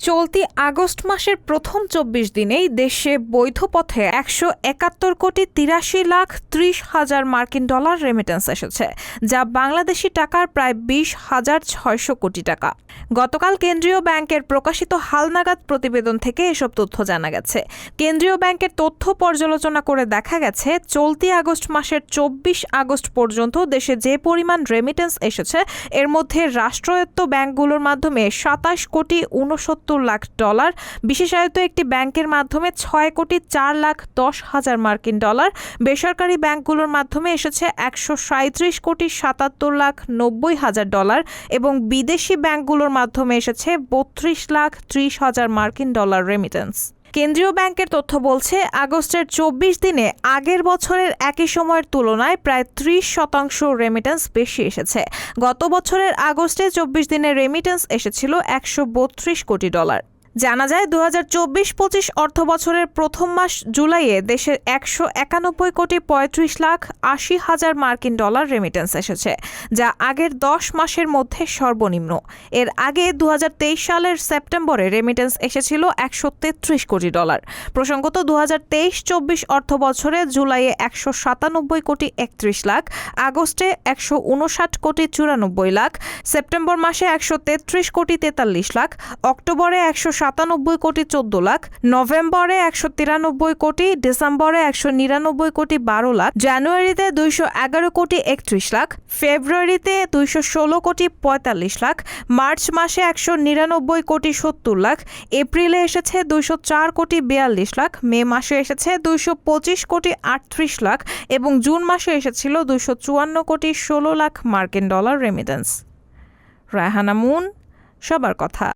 চলতি আগস্ট মাসের প্রথম ২৪ দিনেই দেশে বৈধ পথে ১৭১ কোটি ৮৩ লাখ ৩০ হাজার মার্কিন ডলার রেমিটেন্স এসেছে, যা বাংলাদেশি টাকার প্রায় ২০,৬০০ কোটি টাকা। গতকাল কেন্দ্রীয় ব্যাংকের প্রকাশিত হালনাগাদ প্রতিবেদন থেকে এসব তথ্য জানা গেছে। কেন্দ্রীয় ব্যাংকের তথ্য পর্যালোচনা করে দেখা গেছে, চলতি আগস্ট মাসের ২৪ আগস্ট পর্যন্ত দেশে যে পরিমাণ রেমিটেন্স এসেছে, এর মধ্যে রাষ্ট্রায়ত্ত ব্যাংকগুলোর মাধ্যমে ২৭ কোটি ৬৯ লাখ ডলার, বিশেষায়িত একটি ব্যাংকের মাধ্যমে ৬ কোটি ৪ লাখ ১০ হাজার মার্কিন ডলার, বেসরকারি ব্যাংকগুলোর মাধ্যমে এসেছে ১৩৭ কোটি ৭৭ লাখ ৯০ হাজার ডলার এবং বিদেশি ব্যাংকগুলোর মাধ্যমে এসেছে ৩২ লাখ ৩০ হাজার মার্কিন ডলার রেমিটেন্স। কেন্দ্রীয় ব্যাংকের তথ্য বলছে, আগস্টের ২৪ দিনে আগের বছরের একই সময়ের তুলনায় প্রায় ৩০% রেমিটেন্স বেশি এসেছে। গত বছরের আগস্টে ২৪ দিনে রেমিটেন্স এসেছিল ১৩২ কোটি ডলার। জানা যায়, ২০২৪-২৫ অর্থবছরের প্রথম মাস জুলাইয়ে দেশের ১৯১ কোটি ৩৫ লাখ ৮০ হাজার মার্কিন ডলার রেমিটেন্স এসেছে, যা আগের ১০ মাসের মধ্যে সর্বনিম্ন। এর আগে ২০২৩ সালের সেপ্টেম্বরে রেমিটেন্স এসেছিল ১৩৩ কোটি ডলার। প্রসঙ্গত, ২০২৩-২৪ অর্থবছরে জুলাইয়ে ১৯৭ কোটি ৩১ লাখ, আগস্টে ১৫৯ কোটি ৯৪ লাখ, সেপ্টেম্বর মাসে ১৩৩ কোটি ৪৩ লাখ, অক্টোবরে ১৯৭ কোটি ১৪ লাখ, নভেম্বরে ১৯৩ কোটি, ডিসেম্বরে ১৯৯ কোটি ১২ লাখ, জানুয়ারিতে ২১১ কোটি ৩১ লাখ, ফেব্রুয়ারিতে ২১৬ কোটি ৪৫ লাখ, মার্চ মাসে ১৯৯ কোটি ৭০ লাখ, এপ্রিলে এসেছে ২০৪ কোটি ৪২ লাখ, মে মাসে এসেছে ২২৫ কোটি ৩৮ লাখ এবং জুন মাসে এসেছিল ২৫৪ কোটি ১৬ লাখ মার্কিন ডলার রেমিটেন্স। রায়হানা মুন, সবার কথা।